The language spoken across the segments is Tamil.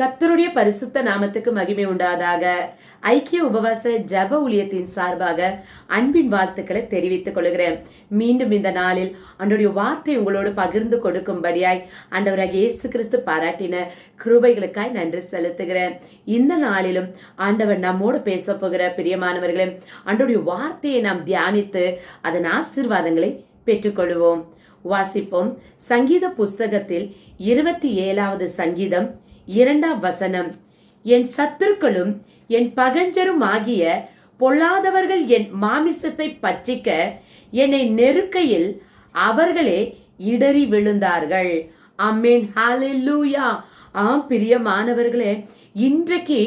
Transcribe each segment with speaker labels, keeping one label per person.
Speaker 1: கர்த்தருடைய பரிசுத்த நாமத்துக்கு மகிமை உண்டாதாக. ஐக்கிய உபவாச ஜப ஊழியத்தின் சார்பாக அன்பின் வாழ்த்துக்களை தெரிவித்துக் கொள்கிறேன். மீண்டும் இந்த நாளில் ஆண்டவருடைய வார்த்தை உங்களோடு பகிர்ந்து கொடுக்கும்படியாய் ஆண்டவராக இயேசு கிறிஸ்து பாராட்டின கிருபைகளுக்காய் நன்றி செலுத்துகிறேன். இந்த நாளிலும் ஆண்டவர் நம்மோடு பேச போகிற பிரியமானவர்களே, ஆண்டவருடைய வார்த்தையை நாம் தியானித்து அதன் ஆசீர்வாதங்களை பெற்றுக்கொள்வோம். வாசிப்போம். சங்கீத புஸ்தகத்தில் 27வது சங்கீதம் 2ஆம் வசனம். என் சத்துருக்களும் என் பகஞ்சரும் ஆகிய பொல்லாதவர்கள் என் மாமிசத்தை பட்சிக்க என்னை நெருக்கையில் அவர்களே இடறி விழுந்தார்கள். ஆமென், ஹல்லேலூயா. ஆம் பிரியமானவர்களே, இன்றைக்கு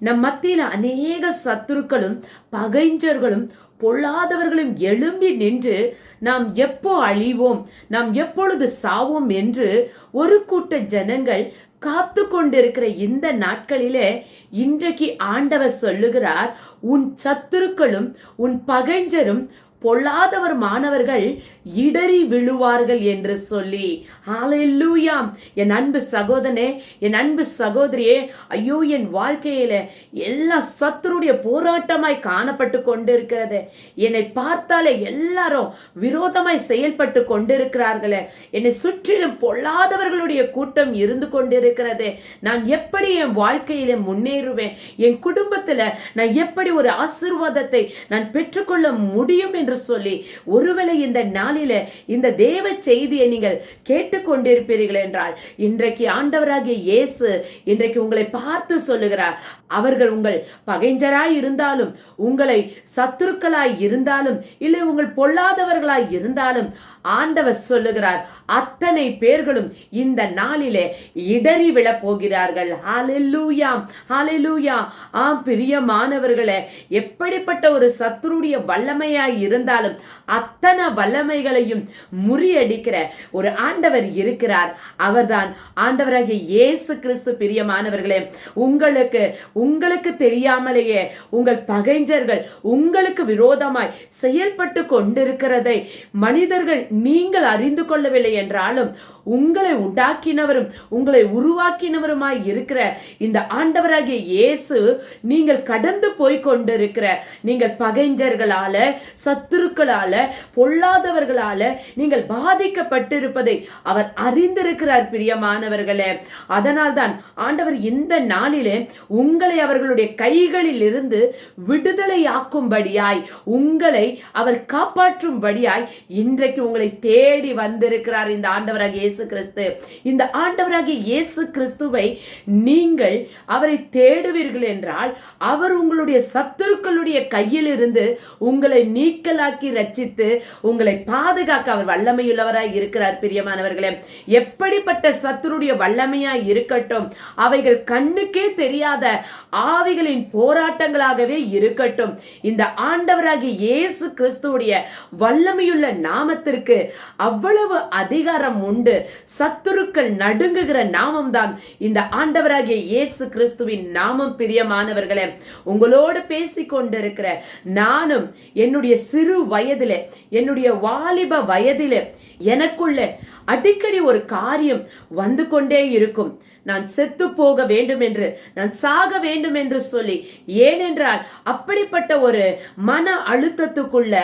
Speaker 1: நம் மத்தியில் அநேக சத்துருக்களும் பகைஞ்சர்களும் பொல்லாதவர்களும் எழும்பி நின்று நாம் எப்போ அழிவோம், நாம் எப்பொழுது சாவோம் என்று ஒரு கூட்ட ஜனங்கள் காத்து கொண்டிருக்கிற இந்த நாட்களிலே இன்றைக்கு ஆண்டவர் சொல்லுகிறார், உன் சத்துருக்களும் உன் பகைஞ்சரும் பொல்லாதவர் மாணவர்கள் இடறி விழுவார்கள் என்று சொல்லி. ஹல்லேலூயா. என் அன்பு சகோதரனே, என் அன்பு சகோதரியே, ஐயோ என் வாழ்க்கையில எல்லா சத்துருடைய போராட்டமாய் காணப்பட்டு கொண்டிருக்கிறது. என்னை பார்த்தாலே எல்லாரும் விரோதமாய் செயல்பட்டு கொண்டிருக்கிறார்களே, என்னை சுற்றிலும் பொல்லாதவர்களுடைய கூட்டம் இருந்து கொண்டிருக்கிறது. நான் எப்படி என் வாழ்க்கையில முன்னேறுவேன், என் குடும்பத்துல நான் எப்படி ஒரு ஆசீர்வாதத்தை நான் பெற்றுக்கொள்ள முடியும் என்று சொல்லி ஒருவேளை இந்த நாளில இந்த தேவ செய்தியை நீங்கள் கேட்டுக்கொண்டிருப்பீர்கள் என்றால், இன்றைக்கு ஆண்டவராகிய இயேசு இன்றைக்கு உங்களை பார்த்து சொல்லுகிறார், அவர்கள் உங்கள் பகைஞ்சராய் இருந்தாலும், உங்களை சத்துருக்களாய் இருந்தாலும், இல்லை உங்கள் பொல்லாதவர்களாய் இருந்தாலும், ஆண்டவர் சொல்லுகிறார் அத்தனை பேர்களும் இந்த நாளிலே இடறி விழ போகிறார்கள். ஹல்லேலூயா, ஹல்லேலூயா. ஆம் பிரியமானவர்களே, எப்படிப்பட்ட ஒரு சத்துருடைய வல்லமையாய் இருந்தாலும் அத்தனை வல்லமைகளையும் முறியடிக்கிற ஒரு ஆண்டவர் இருக்கிறார். அவர்தான் ஆண்டவராகிய இயேசு கிறிஸ்து. பிரியமானவர்களே, உங்களுக்கு தெரியாமலேயே உங்கள் பகைஞ்சர்கள் உங்களுக்கு விரோதமாய் செயல்பட்டு கொண்டிருக்கிறதை மனிதர்கள் நீங்கள் அறிந்து கொள்ளவில்லை என்றாலும், உங்களை உண்டாக்கினவரும் உங்களை உருவாக்கினவருமாய் இருக்கிற இந்த ஆண்டவராகிய இயேசு நீங்கள் கடந்து போய் கொண்டிருக்கிற நீங்கள் பகைஞ்சர்களால, சத்துருக்களால, பொல்லாதவர்களால நீங்கள் பாதிக்கப்பட்டிருப்பதை அவர் அறிந்திருக்கிறார். பிரியமானவர்களே, அதனால்தான் ஆண்டவர் இந்த நாளிலே உங்களை அவர்களுடைய கைகளில் இருந்து விடுதலையாக்கும்படியாய், உங்களை அவர் காப்பாற்றும்படியாய் இன்றைக்கு உங்களை தேடி வந்திருக்கிறார் இந்த ஆண்டவராகிய இயேசு கிறிஸ்து. இந்த ஆண்டவராகிய இயேசு கிறிஸ்துவை நீங்கள் அவரை தேடுவீர்கள் என்றால், அவர் உங்களுடைய சத்துருக்களுடைய கையில் இருந்து உங்களை நீக்கலாக்கி ரட்சித்து உங்களை பாதுகாக்க அவர் வல்லமையுள்ளவராய் இருக்கிறார். பிரியமானவர்களே, எப்படிப்பட்ட சத்துருடைய வல்லமையாய் இருக்கட்டும், அவைகள் கண்ணுக்கே தெரியாத ஆவிகளின் போராட்டங்களாகவே இருக்கட்டும், இந்த ஆண்டவராகிய இயேசு கிறிஸ்துவுடைய வல்லமையுள்ள நாமத்திற்கு அவ்வளவு அதிகாரம் உண்டு. சத்துருக்கள் நடுங்குகிற நாமம் தான் இந்த ஆண்டவராகிய இயேசு கிறிஸ்துவின் நாமம். பிரியமானவர்களே, உங்களோடு பேசிக் கொண்டிருக்கிற நானும் என்னுடைய சிறு வயதிலே, என்னுடைய வாலிப வயதிலே எனக்குள்ள அடிக்கடி ஒரு காரியம் வந்து கொண்டே இருக்கும். நான் செத்து போக வேண்டும் என்று, நான் சாக வேண்டும் என்று சொல்லி. ஏனென்றால் அப்படிப்பட்ட ஒரு மன அழுத்தத்துக்குள்ள,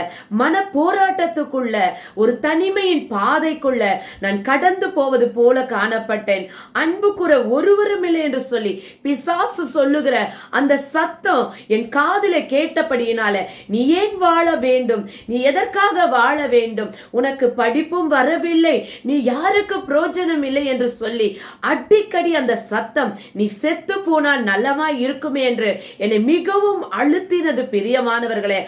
Speaker 1: மன போராட்டத்துக்குள்ள, ஒரு தனிமையின் பாதைக்குள்ள நான் கடந்து போவது போல காணப்பட்டேன். அன்பு கூற ஒருவரும் இல்லை என்று சொல்லி பிசாசு சொல்லுகிற அந்த சத்தம் என் காதில கேட்டபடியினால, நீ ஏன் வாழ வேண்டும், நீ எதற்காக வாழ வேண்டும், உனக்கு படிப்பும் வரவில்லை, நீ யாருக்கு பிரயோஜனம் இல்லை என்று சொல்லி அடிக்கடி அந்த சத்தம் நீ செத்து போனால் நல்லமா இருக்குமே என்று என்னை மிகவும் அழுத்தினது. பிரியமானவர்களே,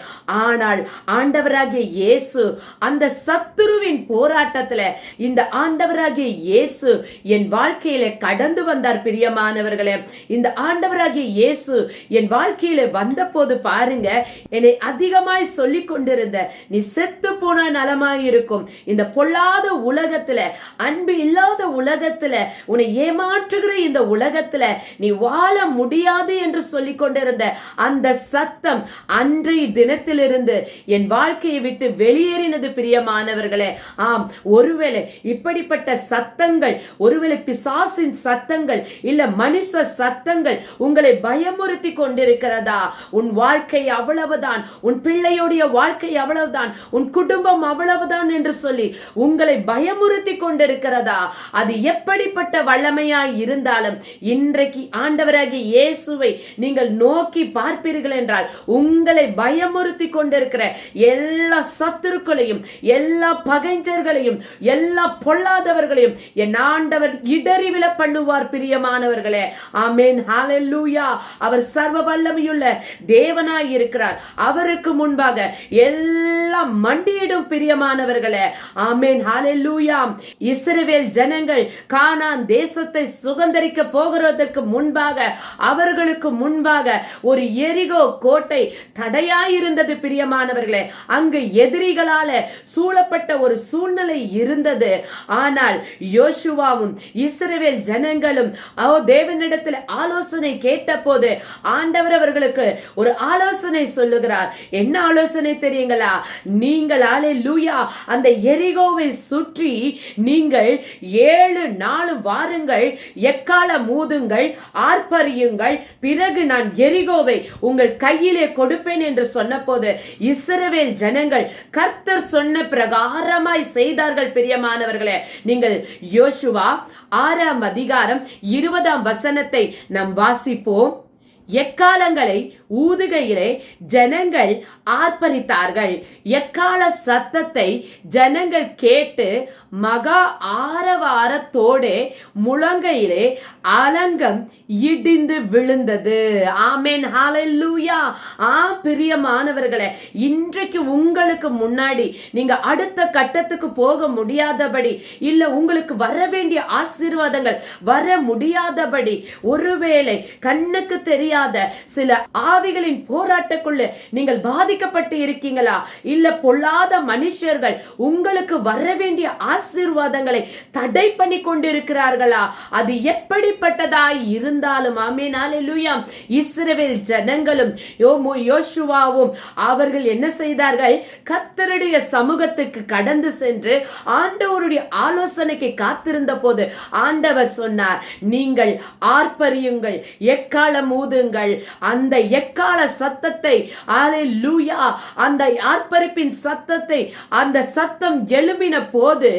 Speaker 1: ஆனால் ஆண்டவராகிய இயேசு அந்த சத்துருவின் போராட்டத்துல இந்த ஆண்டவராகிய இயேசு என் வாழ்க்கையில கடந்து வந்தார். பிரியமானவர்களே, இந்த ஆண்டவராகிய இயேசு என் வாழ்க்கையில வந்த போது பாருங்க, என்னை அதிகமாய் சொல்லிக் கொண்டிருந்த நீ செத்து போனால் நலமாய் இருக்கும், இந்த பொல்லாத உலகத்துல, அன்பு இல்லாத உலகத்துல, உன்னை ஏமாற்றுகிற இந்த உலகத்துல நீ வாழ முடியாது என்று சொல்லிக் கொண்டிருந்த அந்த சத்தம் அன்றைய தினத்திலிருந்து என் வாழ்க்கையை விட்டு வெளியேறினது பிரியமானவர்களே. ஆம், ஒருவேளை இப்படிப்பட்ட சத்தங்கள், ஒருவேளை பிசாசின் சத்தங்கள், இல்ல மனுஷ சத்தங்கள் உங்களை பயமுறுத்தி கொண்டிருக்கிறதா? உன் வாழ்க்கை அவ்வளவுதான், உன் பிள்ளையுடைய வாழ்க்கை அவ்வளவுதான், உன் குடும்பம் அவ்வளவுதான் என்று சொல்லி உங்களை பயமுறுத்தி கொண்டிருக்கிறதா? அது எப்படிப்பட்ட வல்லமையாய் இருந்தாலும் இன்றைக்கு ஆண்டவராகிய இயேசுவை நீங்கள் நோக்கி பார்ப்பீர்கள் என்றால் உங்களை பயமுறுத்தி கொண்டிருக்கிற எல்லா சத்துருக்களையும், எல்லா பகைஞர்களையும், எல்லா பொல்லாதவர்களையும் என் ஆண்டவர் இடறிவிழ பண்ணுவார் பிரியமானவர்களே. ஆமென், ஹalleluya. அவர் சர்வ வல்லமையுள்ள தேவனாய் இருக்கிறார். அவருக்கு முன்பாக எல்லாம் மண்டியிடும் பிரியமானவர்களே. ஆமென், ஹalleluya. இஸ்ரவேல் ஜனங்கள் கானான் தேசத்தை சுதந்தரிக்க போகிறதற்கு முன்பாக, அவர்களுக்கு முன்பாக ஒரு எரிகோ கோட்டை தடையாயிருந்தது பிரியமானவர்களே. அங்கு எதிரிகளால சூழப்பட்ட ஒரு சூழ்நிலை இருந்தது. ஆனால் யோசுவாவும் இஸ்ரவேல் ஜனங்களும் தேவனிடத்தில் ஆலோசனை கேட்ட போது ஆண்டவர் அவர்களுக்கு ஒரு ஆலோசனை சொல்லுகிறார். என்ன ஆலோசனை தெரியுங்களா? நீங்கள் ஹalleluya அந்த எரிகோவை சுற்றி நீங்கள் 7 நாள் வாருங்கள், எக்காலம் ஊதுங்கள், ஆர்ப்பரியுங்கள், பிறகு நான் எரிகோவை உங்கள் கையிலே கொடுப்பேன் என்று சொன்னபோது இஸ்ரவேல் ஜனங்கள் கர்த்தர் சொன்ன பிரகாரமாய் செய்தார்கள் பிரியமானவர்களே. நீங்கள் யோசுவா 6ஆம் அதிகாரம் 20ஆம் வசனத்தை நாம் வாசிப்போம். எக்காலங்களை ஊதுகையிலே ஜனங்கள் ஆர்ப்பரித்தார்கள். எக்கால சத்தத்தை ஜனங்கள் கேட்டு மகா ஆரவாரத்தோடு முழங்கையிலே அலங்கம் இடிந்து விழுந்தது. ஆமென், ஹalleluya. பிரியமானவர்களே, இன்றைக்கு உங்களுக்கு முன்னாடி நீங்க அடுத்த கட்டத்துக்கு போக முடியாதபடி, இல்ல உங்களுக்கு வர வேண்டிய ஆசீர்வாதங்கள் வர முடியாதபடி, ஒருவேளை கண்ணுக்கு தெரியாத சில ஆவிகளின் போராட்டக்குள்ள நீங்கள் பாதிக்கப்பட்டு இருக்கீங்களா? இல்ல பொல்லாத மனுஷர்கள் உங்களுக்கு வர வேண்டிய ஆசீர்வாதங்களை தடை பண்ணி கொண்டிருக்கிறார்களா? அது எப்படிப்பட்டதாய் இருந்தாலும், ஆமென், ஹalleluya. இஸ்ரவேல் ஜனங்களும் யோசுவாவும் அவர்கள் என்ன செய்தார்கள்? கர்த்தருடைய சமூகத்துக்கு கடந்து சென்று ஆண்டவருடைய ஆலோசனைக்கு காத்திருந்த போது ஆண்டவர் சொன்னார், நீங்கள் ஆர்ப்பரியுங்கள், எக்காலம் ஊதுங்கள். அந்த எக்கால சத்தத்தை, ஹalleluya, அந்த ஆர்ப்பரிப்பின் சத்தத்தை, அந்த சத்தம் எழும்பின போது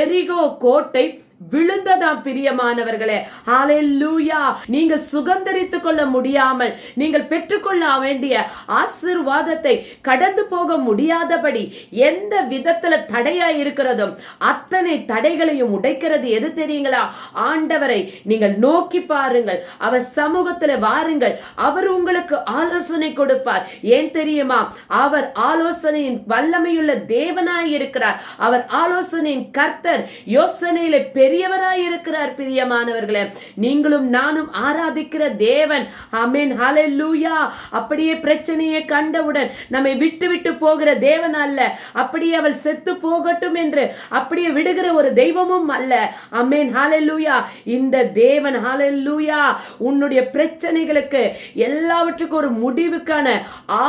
Speaker 1: எரிகோ கோட்டை விழுந்ததாம் பிரியமானவர்களே. ஹalleluya. நீங்கள் சுதந்தரித்துக் கொள்ள முடியாமல், நீங்கள் பெற்றுக்கொள்ள வேண்டிய ஆசீர்வாதத்தை கடந்து போக முடியாதபடி எந்த விதத்துல தடையா இருக்கிறதோ அத்தனை தடைகளையும் உடைக்கிறது எது தெரியுங்களா? ஆண்டவரை நீங்கள் நோக்கி பாருங்கள், அவர் சமூகத்துல வாருங்கள், அவர் உங்களுக்கு ஆலோசனை கொடுப்பார். ஏன் தெரியுமா? அவர் ஆலோசனையின் வல்லமையுள்ள தேவனாய் இருக்கிறார். அவர் ஆலோசனையின் கர்த்தர், யோசனையில பெரியவராய் இருக்கிறார் பிரியமானவர்களே. நீங்களும் நானும் ஆராதிக்கிற தேவன், ஆமென், ஹalleluya, அப்படியே பிரச்சனையை கண்டவுடன் நம்மை விட்டு விட்டு போகிற தேவன் அல்ல. அப்படியே அவள் செத்து போகட்டும் என்று அப்படியே விடுகிற ஒரு தெய்வமும் அல்ல. ஆமென், ஹalleluya. இந்த தேவன், ஹalleluya, உன்னுடைய பிரச்சனைகளுக்கு எல்லாவற்றுக்கும் ஒரு முடிவுக்கான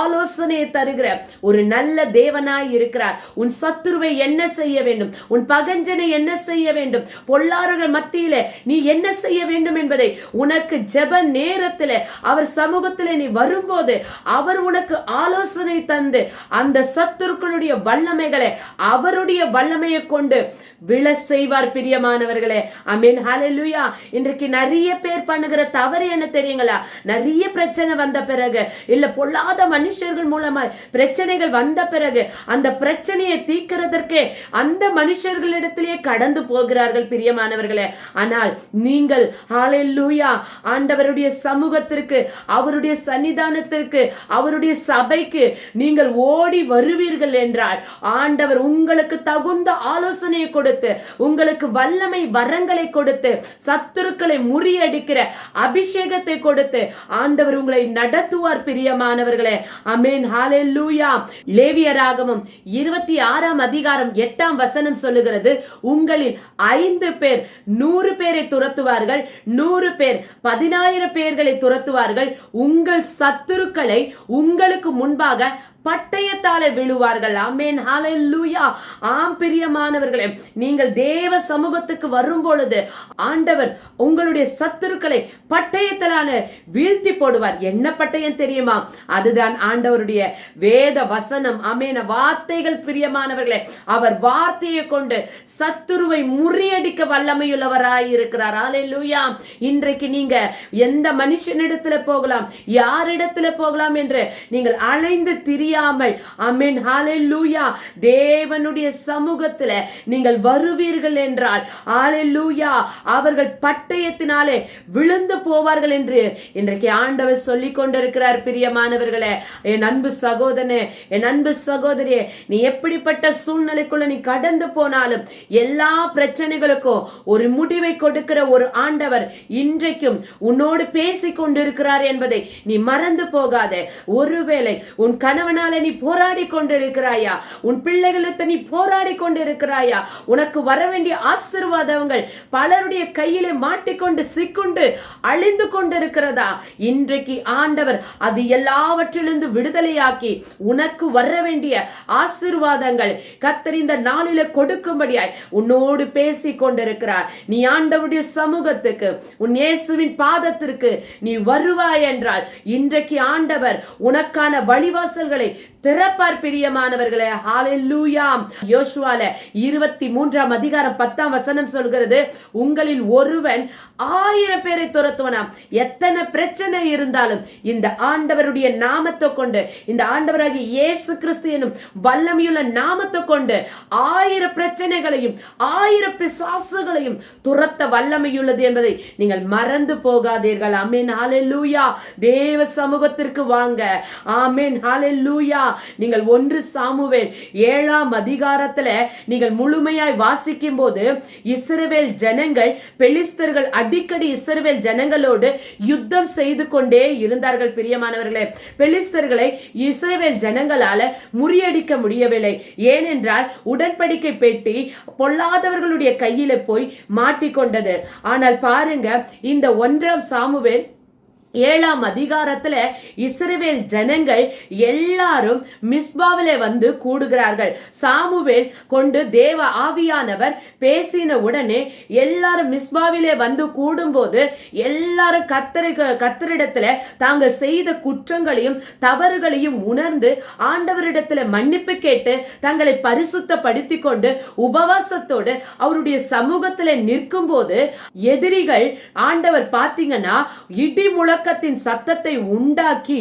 Speaker 1: ஆலோசனையை தருகிற ஒரு நல்ல தேவனாய் இருக்கிறார். உன் சத்துருவை என்ன செய்ய வேண்டும், உன் பகஞ்சனை என்ன செய்ய வேண்டும், பொல்லார்கள் மத்தியில நீ என்ன செய்ய வேண்டும் என்பதை உனக்கு ஜெப நேரத்தில் அவர் சமூகத்தில் நீ வரும்போது அவர் உனக்கு ஆலோசனை தந்து அந்த சத்துருக்களுடைய வல்லமைகளை அவருடைய வல்லமையை கொண்டு விழ செய்வார் பிரியமானவர்களே. ஆமென், ஹalleluya. இன்றைக்கு நிறைய பேர் பண்ணுகிற தவறு என்ன தெரியுங்களா? நிறைய பிரச்சனை வந்த பிறகு, இல்ல பொல்லாத மனுஷர்கள் மூலமாய் பிரச்சனைகள் வந்த பிறகு அந்த பிரச்சனையை தீர்க்கிறதற்கு அந்த மனுஷர்களிடத்திலே கடந்து போகிறார்கள் பிரியமானவர்களே. ஆனால் நீங்கள் ஹalleluya ஆண்டவருடைய சமூகத்திற்கு, அவருடைய சன்னிதானத்திற்கு, அவருடைய சபைக்கு நீங்கள் ஓடி வருவீர்கள் என்றால் ஆண்டவர் உங்களுக்கு தகுந்த ஆலோசனையை கொடுத்து, உங்களுக்கு வல்லமை வரங்களை கொடுத்து, சத்துருக்களை முறியடிக்கிற அபிஷேகத்தை கொடுத்து ஆண்டவர் உங்களை நடத்துவார் பிரியமானவர்களே. ஆமென் ஹalleluya. லேவியராகமம் 26ஆம் அதிகாரம் 8ஆம் வசனம் சொல்லுகிறது, உங்களில் 5 பேர் 100 பேரை துரத்துவார்கள், 100 பேர் 10,000 பேர்களை துரத்துவார்கள், உங்கள் சத்துருக்களை உங்களுக்கு முன்பாக பட்டயத்தாலே விழுவார்கள். ஆமென் ஹalleluya. ஆம் பிரியமானவர்களே, நீங்கள் தேவ சமூகத்துக்கு வரும் பொழுது ஆண்டவர் உங்களுடைய சத்துருக்களை பட்டயத்தால வீழ்த்தி போடுவார். என்ன பட்டயம் தெரியுமா? அதுதான் ஆண்டவருடைய வேத வசனம். ஆமென். வார்த்தைகள் பிரியமானவர்களே, அவர் வார்த்தையை கொண்டு சத்துருவை முறியடிக்க வல்லமையுள்ளவராய் இருக்கிறார். ஹalleluya. இன்றைக்கு நீங்க எந்த மனுஷனிடத்துல போகலாம், யாரிடத்துல போகலாம் என்று நீங்கள் அலைந்து திரியாமல், ஆமென் ஹalleluya, தேவனுடைய சமூகத்துல நீங்கள் வருவீர்கள் என்றால் ஹalleluya அவர்கள் பட்டயத்தினாலே விழுந்து போவார்கள் என்று இன்றைக்கு ஆண்டவர் சொல்லிக் கொண்டிருக்கிறார். பிரியமானவர்களே, என் அன்பு சகோதரனே, என் அன்பு சகோதரியே, நீ எப்படிப்பட்ட சூழ்நிலைக்குள்ள நீ கடந்து போனாலும் எல்லா பிரச்சனைகளுக்கும் ஒரு முடிவை கொடுக்கிற ஒரு ஆண்டவர் இன்றைக்கும் உன்னோடு பேசிக் கொண்டிருக்கிறார் என்பதை நீ மறந்து போகாதே. ஒருவேளை உன் கணவனால நீ போராடி கொண்டிருக்கிறாயா, உன் பிள்ளைகளுக்கு நீ போராடி கொண்டிருக்கிறாயா, உனக்கு வர வேண்டிய ஆசீர்வாதங்கள் பலருடைய கையிலே மாட்டிக்கொண்டு சிக்குண்டு அழிந்து கொண்டிருக்கிறதா, இன்றைக்கு ஆண்டவர் அது எல்லாவற்றிலிருந்து விடுதலையாக்கி உனக்கு வர வேண்டிய ஆசீர்வாதங்கள் கர்த்தர் இந்த நாளில கொடுக்கும்படியாய் உன்னோடு பேசிக் கொண்டிருக்கிறார். நீ ஆண்டவருடைய சமூகத்துக்கு, உன் இயேசுவின் பாதத்திற்கு நீ வருவாய் என்றால் இன்றைக்கு ஆண்டவர் உனக்கான வழிவாசல்களை திறப்பார். பிரியமானவர்களே, ஹalleluya. யோசுவால 23ஆம் அதிகாரம் 10ஆம் வசனம் சொல்கிறது, உங்களில் ஒருவன் 1000 பேரை துரத்துவனாம். எத்தனை பிரச்சனை இருந்தாலும் இந்த ஆண்டவருடைய நாமத்தை கொண்டு, இந்த ஆண்டவராகிய இயேசு கிறிஸ்து எனும் வல்லமையுள்ள நாமத்தை கொண்டு 1000 பிரச்சனைகளையும் 1000 பிசாசுகளையும் துரத்த வல்லமையுள்ளது என்பதை நீங்கள் மறந்து போகாதீர்கள். ஆமென் ஹalleluya. தேவ சமூகத்திற்கு வாங்க. ஆமென் ஹalleluya. நீங்கள் 1 சாமுவேல் 7ஆம் அதிகாரத்துல நீங்கள் முழுமையாய் வாசிக்கும் போது இஸ்ரவேல் ஜனங்கள் பெலிஸ்தர்கள் அடிக்கடி இஸ்ரவேல் ஜனங்களோடு யுத்தம் செய்து கொண்டே இருந்தார்கள். பிரியமானவர்களே, பெலிஸ்தர்களை இஸ்ரவேல் ஜனங்களால முறியடிக்க முடியவில்லை. ஏனென்றால் உடன்படிக்கை பெட்டி பொல்லாதவர்களுடைய கையில போய் மாட்டிக்கொண்டது. ஆனால் பாருங்க, இந்த 1ஆம் சாமுவேல் 7ஆம் அதிகாரத்துல இஸ்ரவேல் ஜனங்கள் எல்லாரும் மிஸ்பாவிலே வந்து கூடுகிறார்கள். சாமுவேல் கொண்டு தேவ ஆவியானவர் பேசின உடனே எல்லாரும் மிஸ்பாவிலே வந்து கூடும்போது எல்லாரும் கர்த்தரிடத்துல தாங்கள் செய்த குற்றங்களையும் தவறுகளையும் உணர்ந்து ஆண்டவரிடத்துல மன்னிப்பு கேட்டு தங்களை பரிசுத்தப்படுத்தி கொண்டு உபவாசத்தோடு அவருடைய சமூகத்துல நிற்கும் போது எதிரிகள் ஆண்டவர் பாத்தீங்கன்னா இடி முழக்கத்தின் சத்தத்தை உண்டாக்கி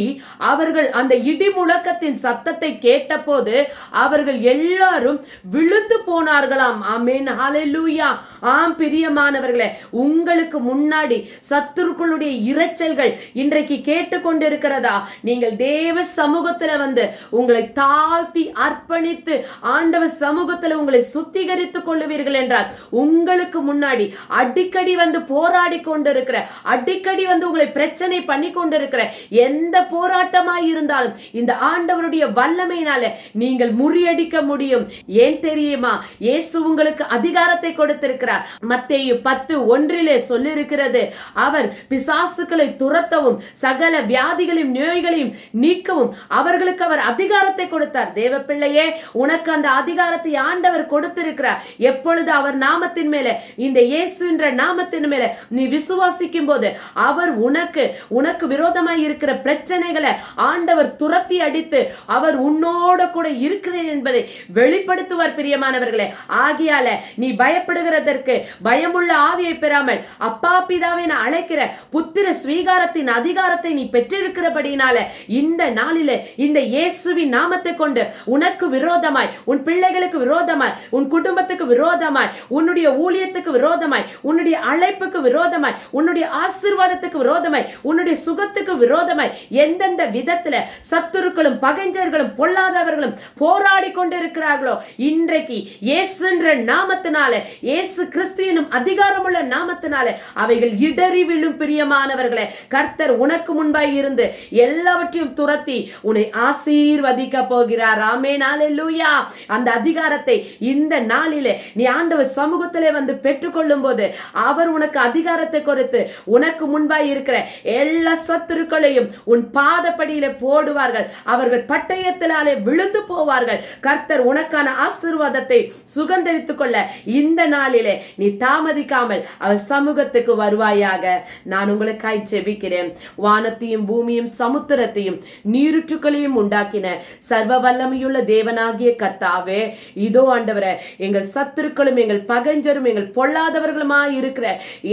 Speaker 1: அவர்கள் அந்த இடி முழக்கத்தின் சத்தத்தை கேட்டபோது அவர்கள் எல்லாரும் விழுந்து போனார்களாம். ஆமென் ஹalleluya. ஆம் பிரியமானவர்களே, உங்களுக்கு முன்னாடி சத்துருக்களுடைய இரைச்சல்கள் இன்றைக்கு கேட்டுக்கொண்டிருக்கிறதா? நீங்கள் தேவ சமூகத்துல வந்து உங்களை தாழ்த்தி அர்ப்பணித்து ஆண்டவர் சமூகத்துல உங்களை சுத்திகரித்துக் கொள்ளுவீர்கள் என்றால் உங்களுக்கு முன்னாடி அடிக்கடி வந்து போராடி கொண்டிருக்கிற, அடிக்கடி வந்து உங்களை பிரச்சனை பண்ணி கொண்டிருக்கிற எந்த போராட்டமாய் இருந்தாலும் இந்த ஆண்டவருடைய வல்லமையினால நீங்கள் முறியடிக்க முடியும். ஏன் தெரியுமா? இயேசு உங்களுக்கு அதிகாரத்தை கொடுத்திருக்கிறார். மத்தேயு 10:1 சொல்லியிருக்கிறது, அவர் பிசாசுகளை துரத்தவும் சகல வியாதிகளையும் நோய்களையும் நீக்கவும் அவர்களுக்கு அவர் அதிகாரத்தை கொடுத்தார். தேவ பிள்ளையே, உனக்கு அந்த அதிகாரத்தை ஆண்டவர் கொடுத்திருக்கிறார். எப்பொழுது அவர் நாமத்தின் மேல, இந்த இயேசு என்ற நாமத்தின் மேல நீ விசுவாசிக்கும் போது அவர் உனக்கு உனக்கு விரோதமாய் இருக்கிற பிரச்சனைகளை ஆண்டவர் துரத்தி அடித்து அவர் உன்னோட கூட இருக்கிறேன் என்பதை வெளிப்படுத்துவார் பிரியமானவர்களே. ஆகியால நீ பயப்படுகிறதற்கு பயமுள்ள ஆவியை பெறாமல் அப்பா பிதாவை அழைக்கிற புத்திர ஸ்வீகாரத்தின் அதிகாரத்தை நீ பெற்றிருக்கிறபடினால இந்த நாளிலே இந்த இயேசுவின் நாமத்தை கொண்டு உனக்கு விரோதமாய், உன் பிள்ளைகளுக்கு விரோதமாய், உன் குடும்பத்துக்கு விரோதமாய், உன்னுடைய ஊழியத்துக்கு விரோதமாய், உன்னுடைய அழைப்புக்கு விரோதமாய், உன்னுடைய ஆசீர்வாதத்துக்கு விரோதமாய், உன்னுடைய சுகத்துக்கு விரோதமாய் எந்தெந்த விதத்துல சத்துருக்களும் பகைஞர்களும் பொல்லாதவர்களும் போராடி கொண்டிருக்கிறார்களோ இன்றைக்கு இயேசுன்ற நாமத்தினால, இயேசு கிறிஸ்துவின் அதிகாரமுள்ள நாமத்தினால அவைகள் இடறி விழும் பிரியமானவர்களே. கர்த்தர் உனக்கு முன்பாய் இருந்து எல்லாவற்றையும் துரத்தி உன்னை ஆசீர்வதிக்க போகிறார். ஆமென், அல்லேலூயா. அந்த அதிகாரத்தை இந்த நாளிலே நீ ஆண்டவர் சமூகத்திலே வந்து பெற்றுக்கொள்ளும் போது அவர் உனக்கு அதிகாரத்தை கொடுத்து உனக்கு முன்பாய் இருக்கிற எல்லா சத்துருக்களையும் உன் பாதப்படியில போடுவார்கள். அவர்கள் பட்டயத்தினாலே விழுந்து போவார்கள். கர்த்தர் உனக்கான ஆசீர்வாதத்தை சுகந்தரித்துக் கொள்ள இந்த நாளிலே நீ தாமதிக்காமல் அவர் சமூகத்துக்கு வருவாயாக. நான் உங்களுக்காய் ஜெபிக்கிறேன். வானத்தையும் பூமியும் சமுத்திரத்தையும் நீருற்றுக்களையும் உண்டாக்கின சர்வ வல்லமையுள்ள தேவனாகிய கர்த்தாவே, இதோ ஆண்டவரே, எங்கள் சத்துருக்களும் எங்கள் பகைஞரும் எங்கள் பொல்லாதவர்களுமாய் இருக்கிற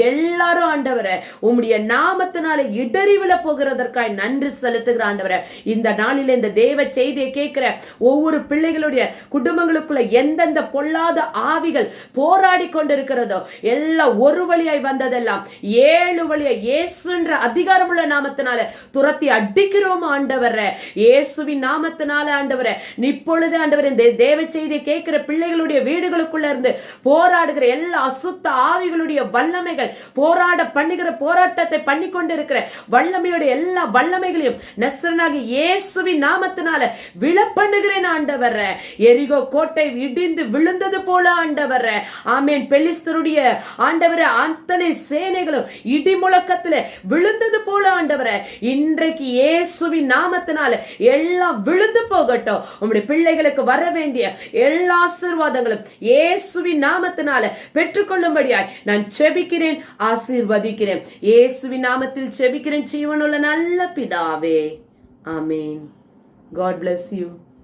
Speaker 1: எல்லாரும் ஆண்டவரே உம்முடைய நாமத்தினால இடறி விழ போகிறதற்காய் நன்றி செலுத்துகிற ஆண்டவரே. இந்த நாளில் இந்த தேவ செய்தியை கேட்கிற ஒவ்வொரு பிள்ளைகளுடைய குடும்பங்களுக்குள்ள எந்தெந்த பொல்லாத ஆவிகள் போராடி கொண்டிருக்கிறதோ எல்லாம் ஒரு வழியாய் வந்ததெல்லாம் 7 வழியாய் இயேசுன்ற அதிகாரமுள்ள நாமத்தினால துரத்தி அடிக்கிறோம் ஆண்டவரே. இயேசுவின் நாமத்தினால ஆண்டவரே இப்பொழுது ஆண்டவரே இந்த தேவ செய்தியை கேட்கிற பிள்ளைகளுடைய வீடுகளுக்குள்ள இருந்து போராடுகிற எல்லா அசுத்த ஆவிகளுடைய வல்லமைகள் போராட பண்ணுகிற போராட்டத்தை பண்ணி கொண்டிருக்கிற வல்லமையுடைய எல்லா வல்லமைகளையும் நசரேயனாகிய இயேசுவின் நாமத்தினால விழ பண்ணுகிறேன் ஆண்டவரே. எரிகோ கோட்டை இடிந்து விழுந்தது போல ஆண்டவரே. ஆமென். பெலிஸ்தருடைய ஆண்டவரே அத்தனை சேனைகளும் இடி முழக்கத்திலே விழுந்தது போல ஆண்டவரே இன்றைக்கு இயேசுவின் நாமத்தினால எல்லாம் விழுந்து போகட்டும். உம்முடைய பிள்ளைகளுக்கு வர வேண்டிய எல்லா ஆசீர்வாதங்களும் இயேசுவின் நாமத்தினால பெற்றுக்கொள்ளும்படியாய் நான் ஜெபிக்கிறேன், ஆசீர்வதிக்கிறேன். இயேசுவின் நாமத்தில் ஜெபிக்கிறேன் ஜீவனுள்ள நல்ல பிதாவே. ஆமென். God bless you.